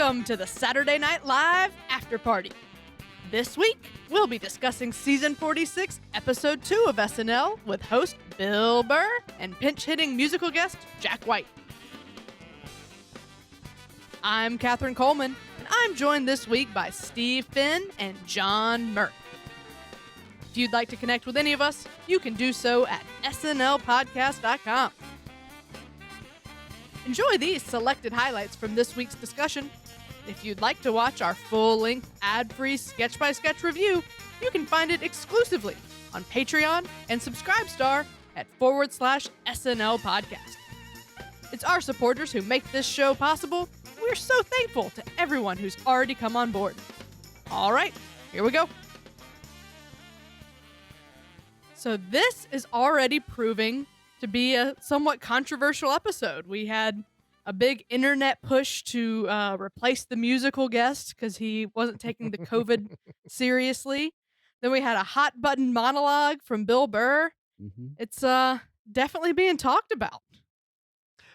Welcome to the Saturday Night Live Afterparty. This week, we'll be discussing Season 46, Episode 2 of SNL with host Bill Burr and pinch-hitting musical guest Jack White. I'm Katherine Coleman, and I'm joined this week by Steve Finn and John Murk. If you'd like to connect with any of us, you can do so at snlpodcast.com. Enjoy these selected highlights from this week's discussion. If you'd like to watch our full-length, ad-free sketch-by-sketch review, you can find it exclusively on Patreon and Subscribestar at /SNL Podcast. It's our supporters who make this show possible. We're so thankful to everyone who's already come on board. All right, here we go. So this is already proving to be a somewhat controversial episode. We had a big internet push to replace the musical guest because he wasn't taking the COVID seriously. Then we had a hot button monologue from Bill Burr. It's definitely being talked about.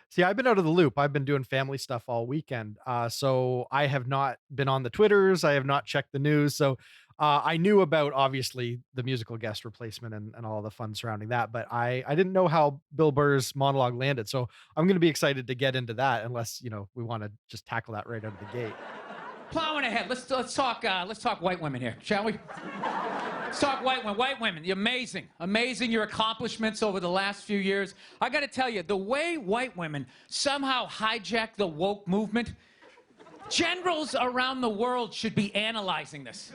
See, I've been out of the loop. I've been doing family stuff all weekend. So I have not been on the Twitters. I have not checked the news. So I knew about, obviously, the musical guest replacement and all the fun surrounding that. But I didn't know how Bill Burr's monologue landed. So I'm going to be excited to get into that unless, we want to just tackle that right out of the gate. Plowing ahead. Let's talk white women here, shall we? Let's talk white women. White women, amazing your accomplishments over the last few years. I got to tell you, the way white women somehow hijacked the woke movement, generals around the world should be analyzing this.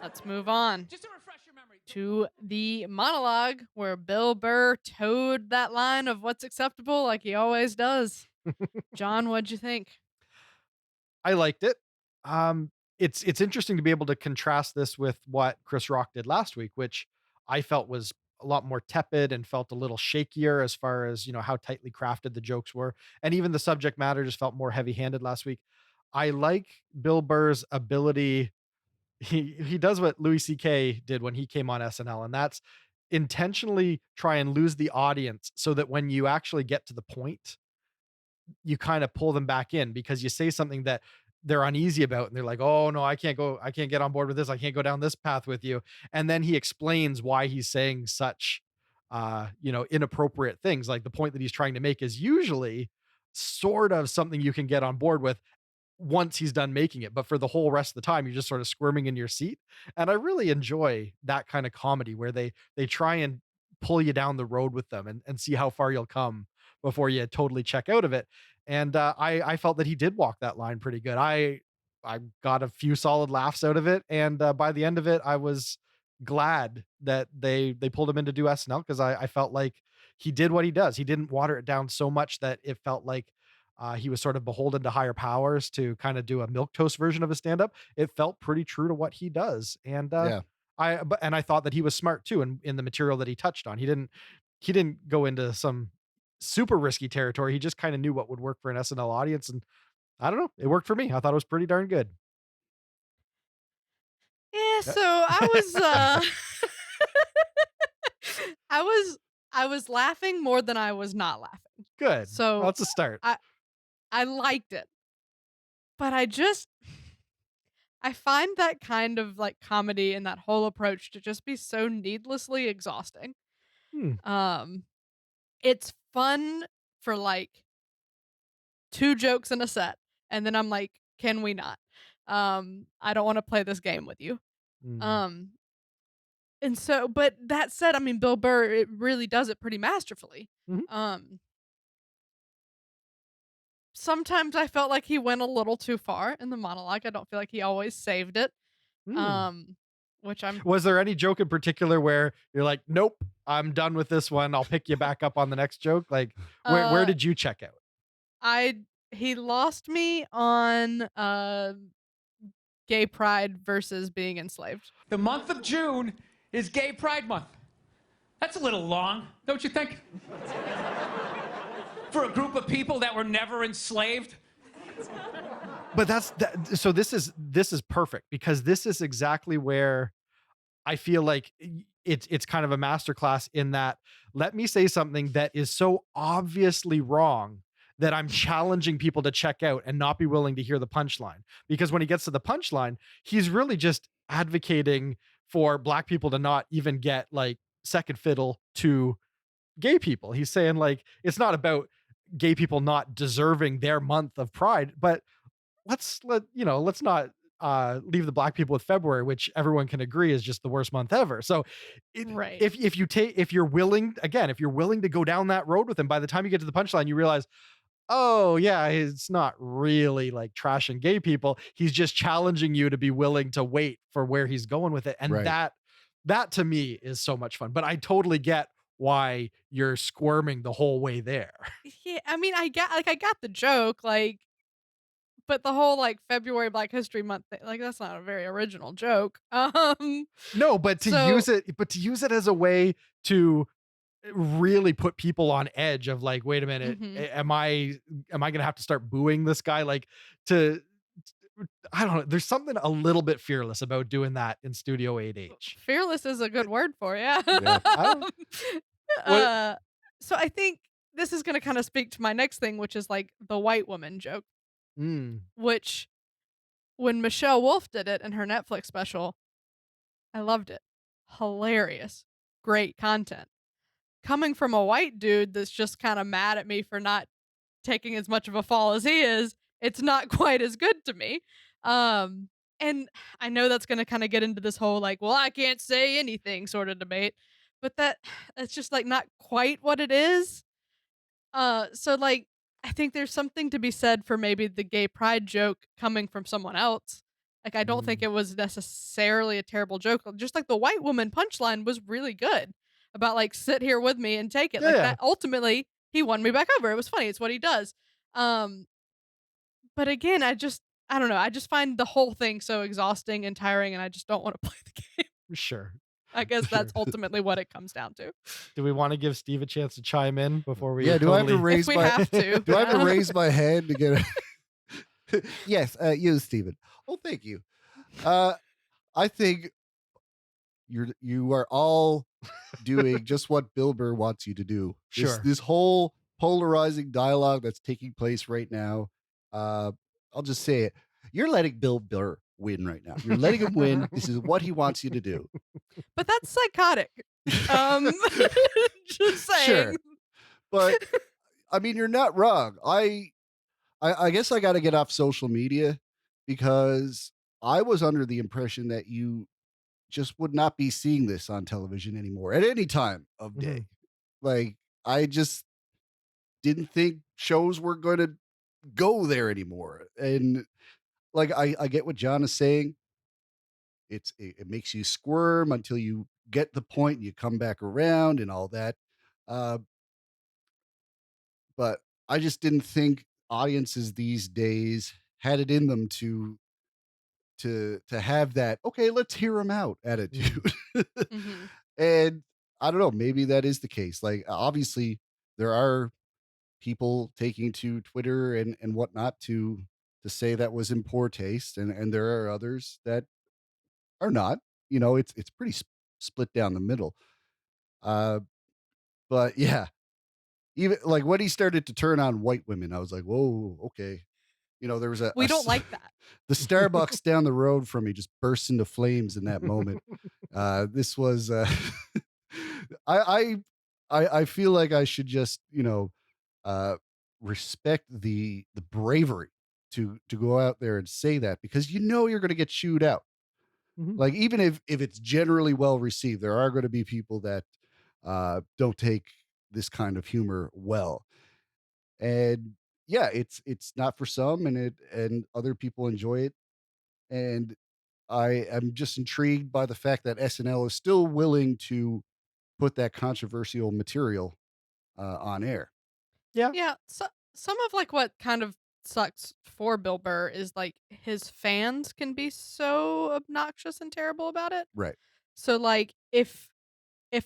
Let's move on Just to refresh your memory. to the monologue where Bill Burr towed that line of what's acceptable like he always does. John, what'd you think? I liked it. It's interesting to be able to contrast this with what Chris Rock did last week, which I felt was a lot more tepid and felt a little shakier as far as, how tightly crafted the jokes were. And even the subject matter just felt more heavy-handed last week. I like Bill Burr's ability. He does what Louis C.K. did when he came on SNL, and that's intentionally try and lose the audience so that when you actually get to the point, you kind of pull them back in because you say something that they're uneasy about and they're like, oh no, I can't get on board with this. I can't go down this path with you. And then he explains why he's saying such, inappropriate things. Like the point that he's trying to make is usually sort of something you can get on board with once he's done making it. But for the whole rest of the time, you're just sort of squirming in your seat. And I really enjoy that kind of comedy where they try and pull you down the road with them and see how far you'll come before you totally check out of it. And I felt that he did walk that line pretty good. I got a few solid laughs out of it. And by the end of it, I was glad that they pulled him in to do SNL because I felt like he did what he does. He didn't water it down so much that it felt like he was sort of beholden to higher powers to kind of do a milquetoast version of a stand-up. It felt pretty true to what he does. And Yeah. I thought that he was smart too in the material that he touched on. He didn't go into some super risky territory. He just kind of knew what would work for an SNL audience. And I don't know, it worked for me. I thought it was pretty darn good. Yeah, so I was I was laughing more than I was not laughing. Good. So Well, that's a start. I liked it. But I find that kind of like comedy and that whole approach to just be so needlessly exhausting. Hmm. It's fun for like 2 jokes in a set, and then I'm like, can we not? I don't want to play this game with you. Hmm. And so, but that said, I mean, Bill Burr, it really does it pretty masterfully. Mhm. Sometimes I felt like he went a little too far in the monologue. I don't feel like he always saved it. Hmm. Which I'm Was there any joke in particular where you're like, nope, I'm done with this one. I'll pick you back up on the next joke? Like, where uh did you check out? he lost me on gay pride versus being enslaved. The month of June is Gay Pride Month. That's a little long, don't you think? For a group of people that were never enslaved. But so this is perfect because this is exactly where I feel like it's kind of a masterclass in that let me say something that is so obviously wrong that I'm challenging people to check out and not be willing to hear the punchline. Because when he gets to the punchline, he's really just advocating for black people to not even get like second fiddle to gay people. He's saying like it's not about gay people not deserving their month of pride, but let's not leave the black people with February, which everyone can agree is just the worst month ever. So Right. if you're willing, again, if you're willing to go down that road with him, by the time you get to the punchline, you realize, oh yeah, it's not really like trashing gay people. He's just challenging you to be willing to wait for where he's going with it. And Right. that to me is so much fun. But I totally get why you're squirming the whole way there. Yeah, I mean, I got the joke, like, but the whole like February Black History Month thing, like that's not a very original joke. No, but to So- use it as a way to really put people on edge of like, wait a minute, Mhm. am I gonna have to start booing this guy? Like to I don't know. There's something a little bit fearless about doing that in Studio 8H. Fearless is a good word for you. Yeah. uh, so I think this is going to kind of speak to my next thing, which is like the white woman joke, Mm. which when Michelle Wolf did it in her Netflix special, I loved it. Hilarious. Great content. Coming from a white dude that's just kind of mad at me for not taking as much of a fall as he is, it's not quite as good to me. And I know that's going to kind of get into this whole like, well, I can't say anything sort of debate, but that's just like not quite what it is. So like I think there's something to be said for maybe the gay pride joke coming from someone else. Like I don't think it was necessarily a terrible joke. Just like the white woman punchline was really good about like sit here with me and take it. Like Yeah. that ultimately he won me back over. It was funny. It's what he does. But again, I don't know. I just find the whole thing so exhausting and tiring and I just don't want to play the game. Sure. I guess Sure. that's ultimately what it comes down to. Do we want to give Steve a chance to chime in before we? Yeah, do I have to totally- raise If we my have to. do I have to raise my hand to get a Yes, you, Stephen. Oh, thank you. I think you are all doing just what Bill Burr wants you to do. Sure. This whole polarizing dialogue that's taking place right now. I'll just say it. You're letting Bill Burr win right now. You're letting him win. This is what he wants you to do. But that's psychotic. Just saying. Sure. But I mean, you're not wrong. I guess I got to get off social media because I was under the impression that you just would not be seeing this on television anymore at any time of day. Like, I just didn't think shows were going to go there anymore. And like, I get what John is saying. It makes you squirm until you get the point and you come back around and all that. Uh, but I just didn't think audiences these days had it in them to have that, okay, let's hear him out attitude. Mhm. And I don't know, maybe that is the case. Like obviously there are people taking to Twitter and whatnot to say that was in poor taste, and there are others that are not. You know, it's pretty split down the middle. Uh, but yeah, even like when he started to turn on white women, I was like, whoa, okay. You know, there was We don't like that. the Starbucks down the road from me just burst into flames in that moment. This was I I feel like I should just, respect the bravery to go out there and say that, because you know you're going to get chewed out. Mhm. Like even if it's generally well received, there are going to be people that don't take this kind of humor well. And yeah, it's not for some, and other people enjoy it. And I am just intrigued by the fact that SNL is still willing to put that controversial material on air. Yeah, so some of like what kind of sucks for Bill Burr is like his fans can be so obnoxious and terrible about it. Right. So like if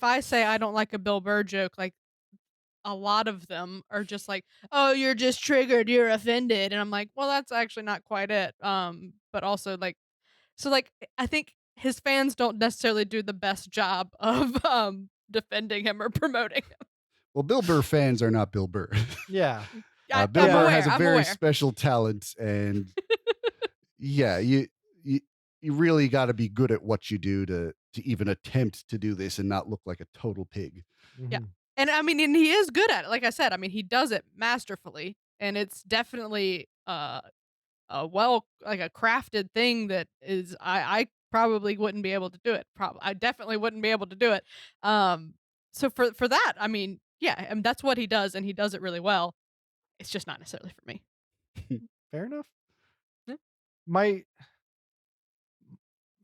I say I don't like a Bill Burr joke, like a lot of them are just like, "Oh, you're just triggered, you're offended." And I'm like, "Well, that's actually not quite it." But also like so like I think his fans don't necessarily do the best job of defending him or promoting him. Well, Bill Burr fans are not Bill Burr. Yeah. Bill I'm Burr aware. has a I'm very aware. special talent, and yeah, you, you really got to be good at what you do to even attempt to do this and not look like a total pig. Yeah. Mhm. And I mean, and he is good at it. Like I said, I mean, he does it masterfully, and it's definitely a well, like a crafted thing that is I probably wouldn't be able to do it. Probably I definitely wouldn't be able to do it. Um so for that, I mean, yeah, and that's what he does, and he does it really well. It's just not necessarily for me. Fair enough. Yeah. My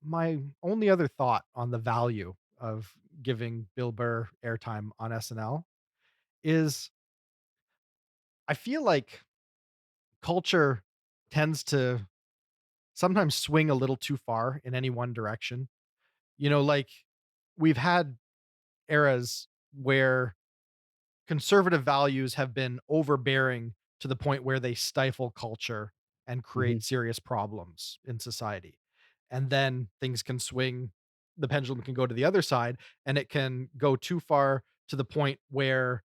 my only other thought on the value of giving Bill Burr airtime on SNL is I feel like culture tends to sometimes swing a little too far in any one direction. Like we've had eras where conservative values have been overbearing to the point where they stifle culture and Mhm. create serious problems in society. And then things can swing, the pendulum can go to the other side, and it can go too far to the point where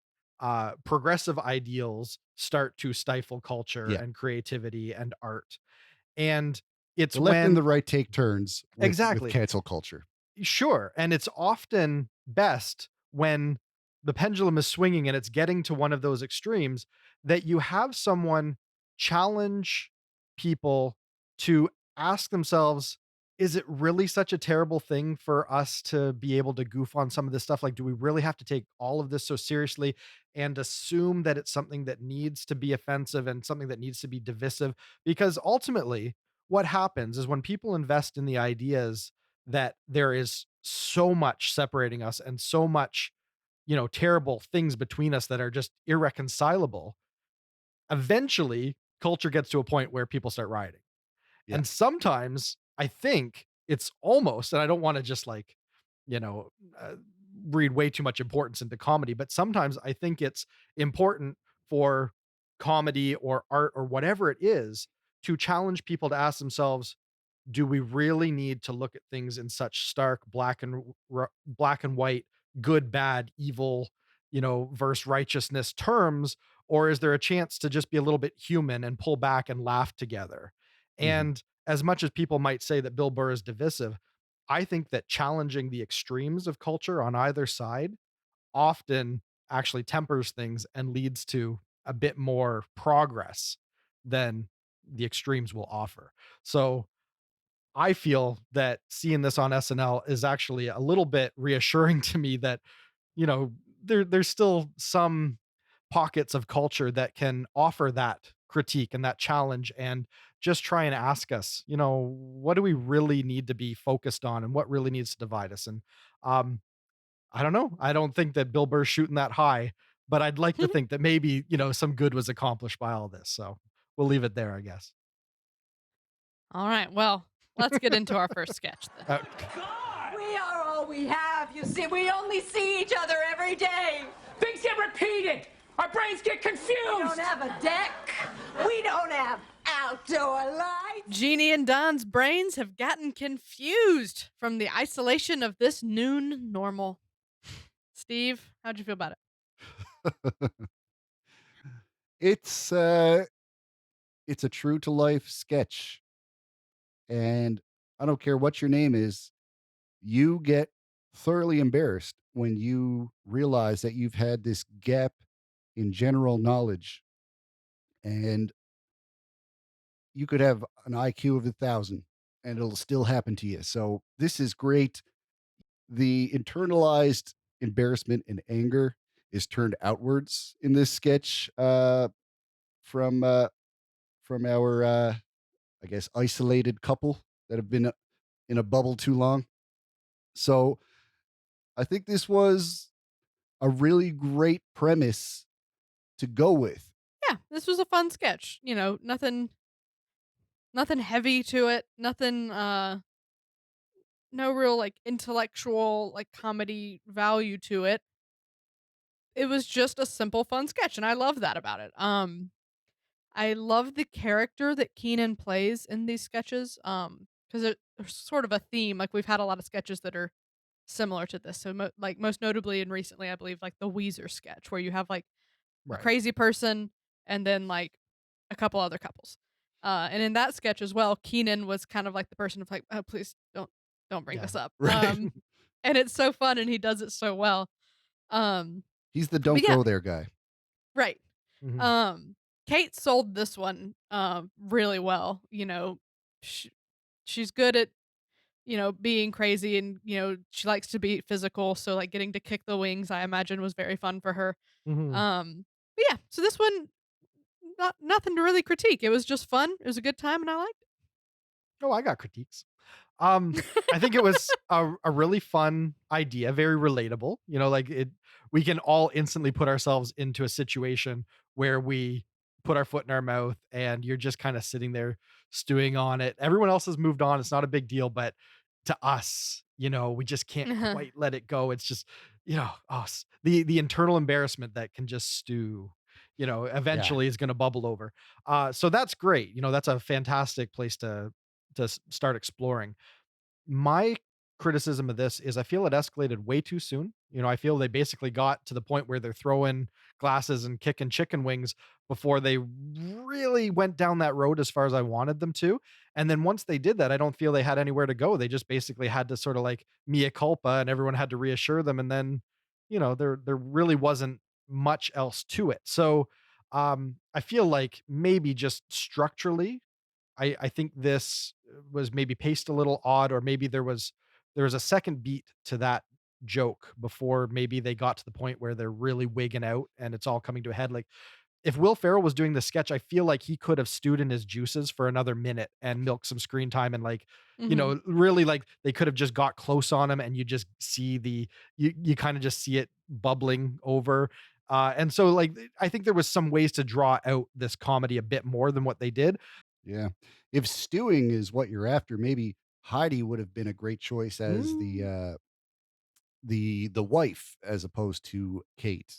progressive ideals start to stifle culture Yeah, and creativity and art. And it's the left and when the right take turns with exactly. cancel culture. Sure, and it's often best when the pendulum is swinging and it's getting to one of those extremes that you have someone challenge people to ask themselves, is it really such a terrible thing for us to be able to goof on some of this stuff? Like, do we really have to take all of this so seriously and assume that it's something that needs to be offensive and something that needs to be divisive? Because ultimately, what happens is when people invest in the ideas that there is so much separating us and so much, terrible things between us that are just irreconcilable. Eventually, culture gets to a point where people start rioting. Yeah. And sometimes I think it's almost, and I don't want to just like, you know, uh, read way too much importance into comedy, but sometimes I think it's important for comedy or art or whatever it is to challenge people to ask themselves, do we really need to look at things in such stark black and white, good, bad, evil, versus righteousness terms, or is there a chance to just be a little bit human and pull back and laugh together? Mhm. And as much as people might say that Bill Burr is divisive, I think that challenging the extremes of culture on either side often actually tempers things and leads to a bit more progress than the extremes will offer. So I feel that seeing this on SNL is actually a little bit reassuring to me that, there's still some pockets of culture that can offer that critique and that challenge and just try and ask us, what do we really need to be focused on and what really needs to divide us? And um, I don't know. I don't think that Bill Burr's shooting that high, but I'd like to think that maybe, some good was accomplished by all this. So we'll leave it there, I guess. All right, well, let's get into our first sketch then. Uh, We are all we have, you see. We only see each other every day. Things get repeated. Our brains get We confused. don't have a deck. We don't have outdoor lights. Jeannie and Don's brains have gotten confused from the isolation of this noon normal. Steve, how'd you feel about it? It's it's a true to life sketch, and I don't care what your name is, you get thoroughly embarrassed when you realize that you've had this gap in general knowledge, and you could have an IQ of 1,000 and it'll still happen to you. So this is great. The internalized embarrassment and anger is turned outwards in this sketch from from our I guess isolated couple that have been in a bubble too long. So I think this was a really great premise to go with. Yeah, this was a fun sketch. Nothing heavy to it. Nothing no real like intellectual like comedy value to it. It was just a simple fun sketch, and I love that about it. I love the character that Keenan plays in these sketches. Because there's sort of a theme. Like we've had a lot of sketches that are similar to this. So like most notably and recently, I believe like the Weezer sketch, where you have like a right. crazy person and then like a couple other couples. And in that sketch as well, Keenan was kind of like the person of like, oh, please don't bring Yeah. this up. Right. And it's so fun, and he does it so well. Um, He's the but don't yeah, go there guy. right. Mhm. Kate sold this one really well. She's good at being crazy, and she likes to be physical. So like getting to kick the wings, I imagine, was very fun for her. Mhm. But yeah, so this one, nothing to really critique. It was just fun. It was a good time, and I liked Oh, I got critiques. I think it was a really fun idea, very relatable. Like we can all instantly put ourselves into a situation where we put our foot in our mouth and you're just kind of sitting there stewing on it. Everyone else has moved on. It's not a big deal, but to us, we just can't it. quite let it go. It's just, us, the internal embarrassment that can just stew, Yeah. eventually is going to bubble over. So that's great. That's a fantastic place to start exploring. My criticism of this is I feel it escalated way too soon. I feel they basically got to the point where they're throwing glasses and kicking chicken wings before they really went down that road as far as I wanted them to. And then once they did that, I don't feel they had anywhere to go. They just basically had to sort of like mea culpa, and everyone had to reassure them. And then, there really wasn't much else to it. So I feel like maybe just structurally I think this was maybe paced a little odd, or maybe there was a second beat to that joke before maybe they got to the point where they're really wigging out and it's all coming to a head. Like if Will Ferrell was doing the sketch, I feel like he could have stewed in his juices for another minute and milked some screen time, and like, Hmm. really like they could have just got close on him and you just see you kind of just see it bubbling over. And so like I think there was some ways to draw out this comedy a bit more than what they did. Yeah. If stewing is what you're after, maybe Heidi would have been a great choice as the Mm, the wife as opposed to Kate.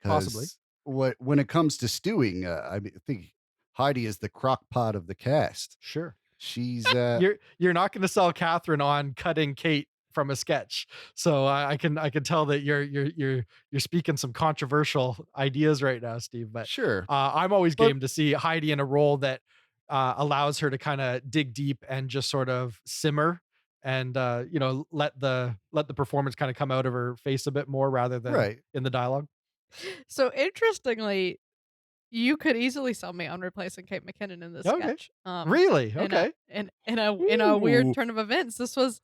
possibly. Because when it comes to stewing, I think Heidi is the crock pot of the cast. Sure. She's You're not going to sell Catherine on cutting Kate from a sketch. So I can tell that you're speaking some controversial ideas right now, Steve. But sure, I'm always but game to see Heidi in a role that allows her to kind of dig deep and just sort of simmer and let the performance kind of come out of her face a bit more rather than right. in the dialogue. So interestingly, you could easily sell me on replacing Kate McKinnon in this Okay. sketch. Really? In a Okay. in a weird Ooh, turn of events, this was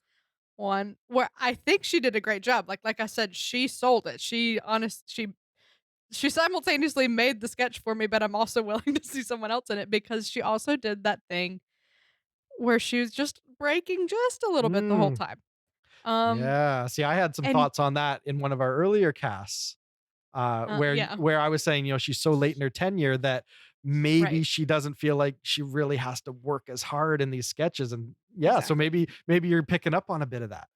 one where I think she did a great job. Like I said, she sold it. She simultaneously made the sketch for me, but I'm also willing to see someone else in it because she also did that thing where she was just breaking just a little bit the whole Mm, time. Um, yeah. See, I had some and thoughts on that in one of our earlier casts. yeah, Where I was saying, she's so late in her tenure that maybe right, she doesn't feel like she really has to work as hard in these sketches. And yeah, so exactly. maybe you're picking up on a bit of that.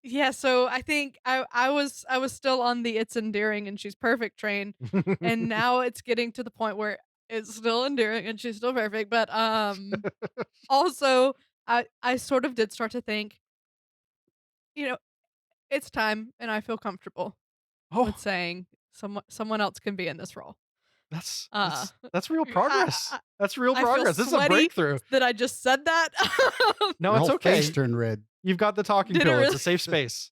Yeah, so I think I was still on the it's endearing and she's perfect train, and now it's getting to the point where it's still endearing and she's still perfect, but also I sort of did start to think, you know, it's time and I feel comfortable with Oh, saying someone else can be in this role. that's Uh that's that's real I progress. I, That's real I feel progress. This is a sweaty breakthrough. that I just said that. No, your it's whole face okay. turned red. You've got the talking Did it pill. It's a really? safe space.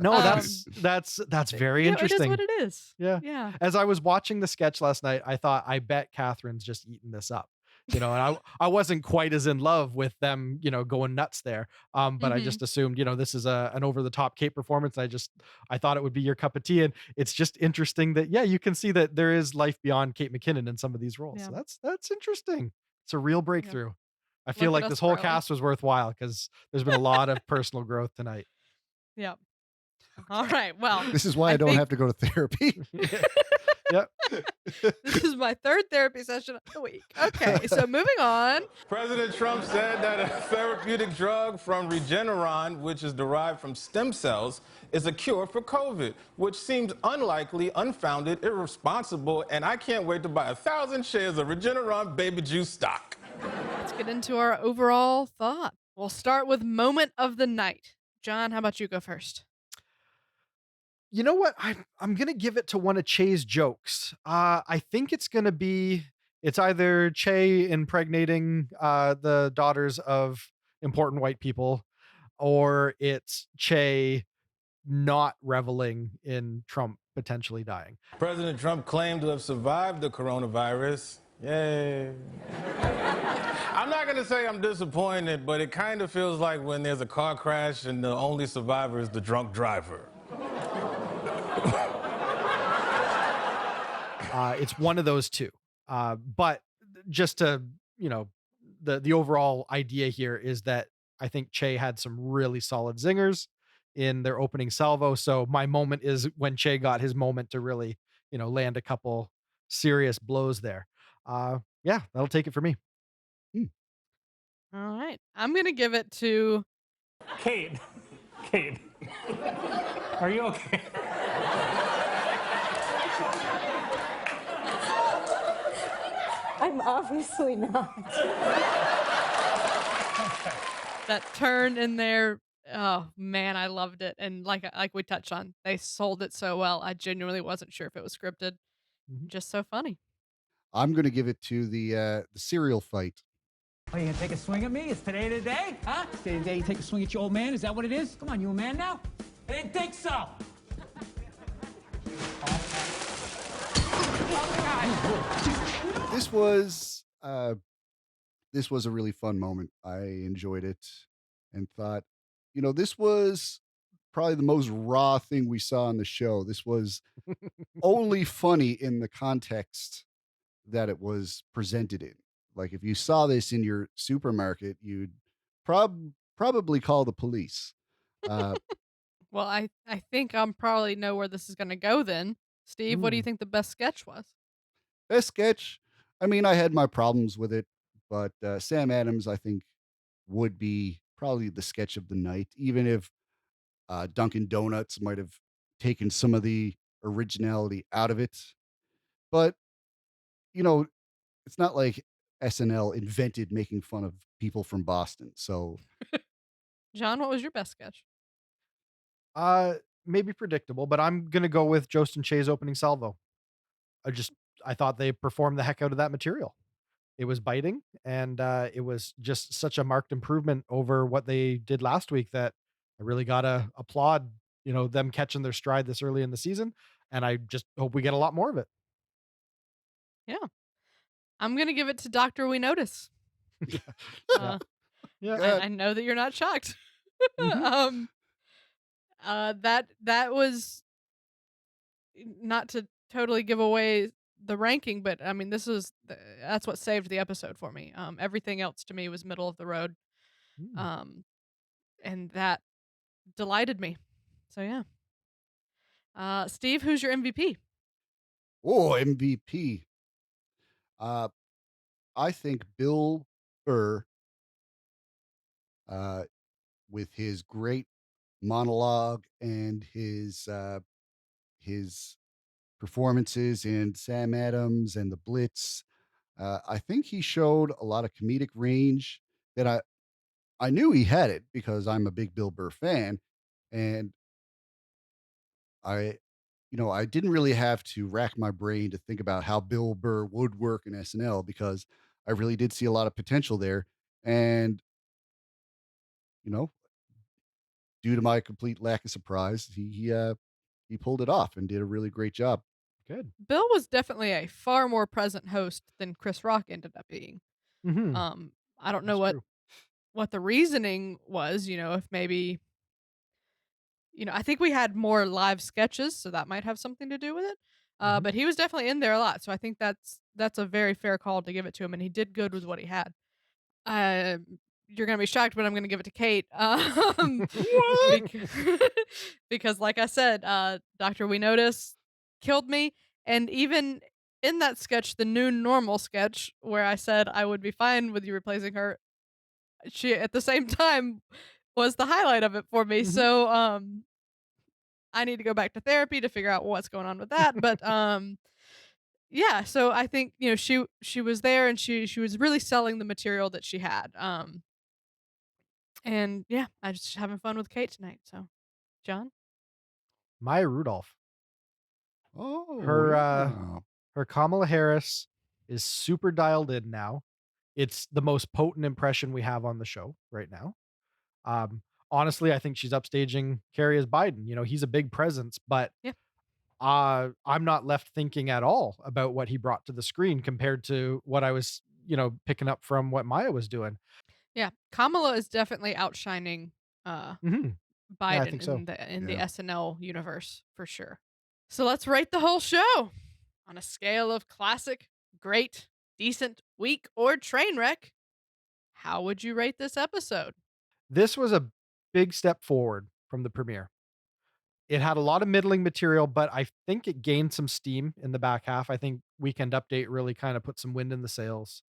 No, um that's very it is what interesting. it is. Yeah. Yeah. As I was watching the sketch last night, I thought, I bet Catherine's just eating this up. And I wasn't quite as in love with them, going nuts there. But I Mhm. just assumed, this is an over the top Kate performance. I thought it would be your cup of tea. And it's just interesting that, yeah, you can see that there is life beyond Kate McKinnon in some of these roles. Yeah. So that's interesting. It's a real Yeah. breakthrough. I feel Look at like us this whole growing. cast was worthwhile because there's been a lot of personal growth tonight. Yeah. All right. Well, This is why I I don't think have to go to therapy. Yep. this is my third therapy session of the week. Okay, so moving on. President Trump said that a therapeutic drug from Regeneron, which is derived from stem cells, is a cure for COVID, which seems unlikely, unfounded, irresponsible, and I can't wait to buy 1,000 shares of Regeneron baby juice stock. Let's get into our overall thought. We'll start with moment of the night. John, how about you go first? You know what? I'm gonna give it to one of Che's jokes. I think it's either Che impregnating the daughters of important white people, or it's Che not reveling in Trump potentially dying. President Trump claimed to have survived the coronavirus. Yay. I'm not going to say I'm disappointed, but it kind of feels like when there's a car crash and the only survivor is the drunk driver. It's one of those two. But just to, you know, the overall idea here is that I think Che had some really solid zingers in their opening salvo. So my moment is when Che got his moment to really, land a couple serious blows there. Yeah, that'll take it for me. Hmm. All right. I'm going to give it to Kate, Kate, are you okay? I'm obviously not. that turn in there. Oh man, I loved it. And like we touched on, they sold it so well. I genuinely wasn't sure if it was scripted. Mhm. Just so funny. I'm going to give it to the cereal fight. Oh, you gonna take a swing at me? Is today the day? Huh? Today the day you take a swing at your old man? Is that what it is? Come on, you a man now? I didn't think so. This was this was a really fun moment. I enjoyed it and thought, this was probably the most raw thing we saw on the show. This was only funny in the context that it was presented in. Like if you saw this in your supermarket, you'd probably call the police. Uh, Well, I think I'm probably know where this is going to go then. Steve, what do you Mm. think the best sketch was? Best sketch. I mean, I had my problems with it, but Sam Adams, I think, would be probably the sketch of the night, even if Dunkin' Donuts might have taken some of the originality out of it. But, you know, it's not like SNL invented making fun of people from Boston. So John, what was your best sketch? Uh, Maybe predictable, but I'm gonna go with Jostin Che's opening salvo. I just I thought they performed the heck out of that material. It was biting, and it was just such a marked improvement over what they did last week that I really gotta applaud, them catching their stride this early in the season, and I just hope we get a lot more of it. Yeah. I'm going to give it to Doctor We Notice. Yeah. Uh, Yeah. good. I know that you're not shocked. Mhm. um, that was not to totally give away the ranking, but I mean, that's what saved the episode for me. Everything else to me was middle of the road. Mm. Um, and that delighted me. So yeah. Steve, who's your MVP? Oh, MVP. Uh, I think Bill Burr, uh, with his great monologue and his performances in Sam Adams and The Blitz. I think he showed a lot of comedic range that I knew he had it because I'm a big Bill Burr fan, and I I didn't really have to rack my brain to think about how Bill Burr would work in SNL because I really did see a lot of potential there. And, you know, due to my complete lack of surprise, he pulled it off and did a really great job. Good. Bill was definitely a far more present host than Chris Rock ended up being. Mhm. I don't know That's true. what the reasoning was, if maybe I think we had more live sketches, so that might have something to do with it. Mhm. But he was definitely in there a lot, so I think that's a very fair call to give it to him, and he did good with what he had. You're gonna be shocked, but I'm gonna give it to Kate. What? bec- because like I said, Doctor We Notice killed me, and even in that sketch, the new normal sketch, where I said I would be fine with you replacing her, she at the same time was the highlight of it for me. Mhm. So I need to go back to therapy to figure out what's going on with that. But yeah, so I think she was there and she was really selling the material that she had. And yeah, I just having fun with Kate tonight. So, John? Maya Rudolph. Oh, Her her Kamala Harris is super dialed in now. It's the most potent impression we have on the show right now. Um, Honestly, I think she's upstaging Kerry as Biden. You know, he's a big presence, but Yeah. I'm not left thinking at all about what he brought to the screen compared to what I was, picking up from what Maya was doing. Yeah. Kamala is definitely outshining Mhm. Yeah, I Biden think so. in the Yeah. SNL universe for sure. So let's rate the whole show on a scale of classic, great, decent, weak, or train wreck. How would you rate this episode? This was a big step forward from the premiere. It had a lot of middling material, but I think it gained some steam in the back half. I think Weekend Update really kind of put some wind in the sails.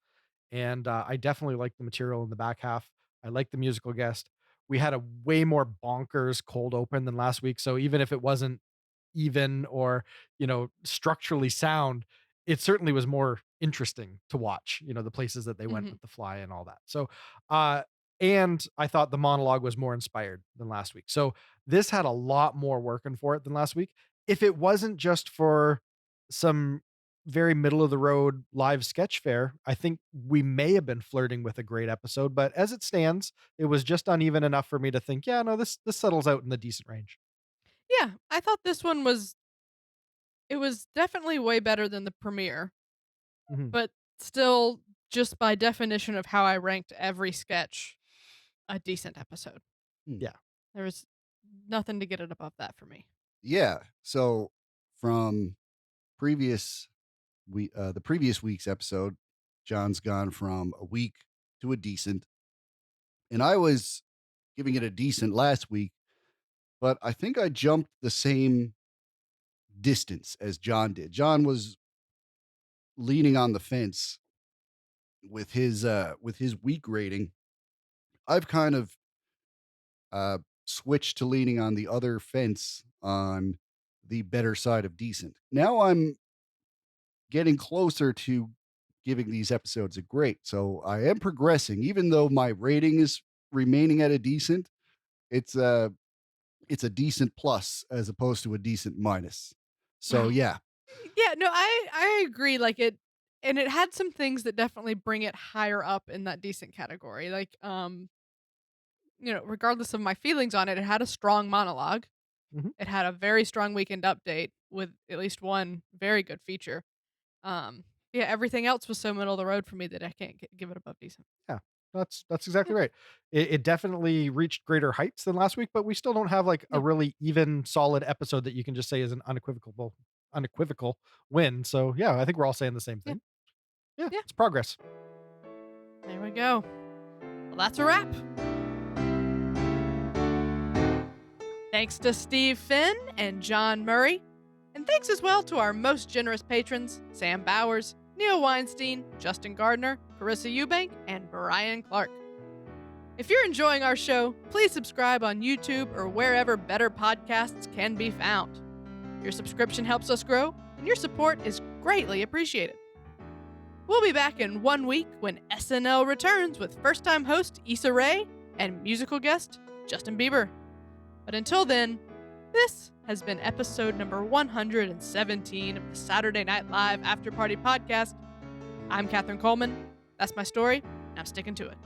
And I definitely like the material in the back half. I like the musical guest. We had a way more bonkers cold open than last week. So even if it wasn't even or, structurally sound, it certainly was more interesting to watch, the places that they went Mhm. with the fly and all that. So, uh, and I thought the monologue was more inspired than last week. So this had a lot more working for it than last week. If it wasn't just for some very middle of the road live sketch fare, I think we may have been flirting with a great episode. But as it stands, it was just uneven enough for me to think, yeah, no, this settles out in the decent range. Yeah, I thought this one was definitely way better than the premiere, Mhm. but still just by definition of how I ranked every sketch a decent episode. Hmm. Yeah. There was nothing to get it above that for me. Yeah. So from previous the previous week's episode, John's gone from a weak to a decent, and I was giving it a decent last week, but I think I jumped the same distance as John did. John was leaning on the fence with his weak rating. I've kind of uh switched to leaning on the other fence on the better side of decent. Now I'm getting closer to giving these episodes a great. So I am progressing, even though my rating is remaining at a decent. It's a it's a decent plus as opposed to a decent minus. So yeah, Yeah, no, I agree. Like and it had some things that definitely bring it higher up in that decent category. Like, regardless of my feelings on it, it had a strong monologue. Mhm. It had a very strong weekend update with at least one very good feature. Um, yeah, everything else was so middle of the road for me that I can't give it above decent. Yeah, that's exactly Yeah. right. It definitely reached greater heights than last week, but we still don't have like a Yeah. really even solid episode that you can just say is an unequivocal win. So yeah, I think we're all saying the same Yeah. thing. Yeah, Yeah. it's progress. There we go. Well, that's a wrap. Thanks to Steve Finn and John Murray. And thanks as well to our most generous patrons, Sam Bowers, Neil Weinstein, Justin Gardner, Carissa Eubank, and Brian Clark. If you're enjoying our show, please subscribe on YouTube or wherever better podcasts can be found. Your subscription helps us grow, and your support is greatly appreciated. We'll be back in 1 week when SNL returns with first-time host Issa Rae and musical guest Justin Bieber. But until then, this has been episode number 117 of the Saturday Night Live Afterparty podcast. I'm Katherine Coleman. That's my story, and I'm sticking to it.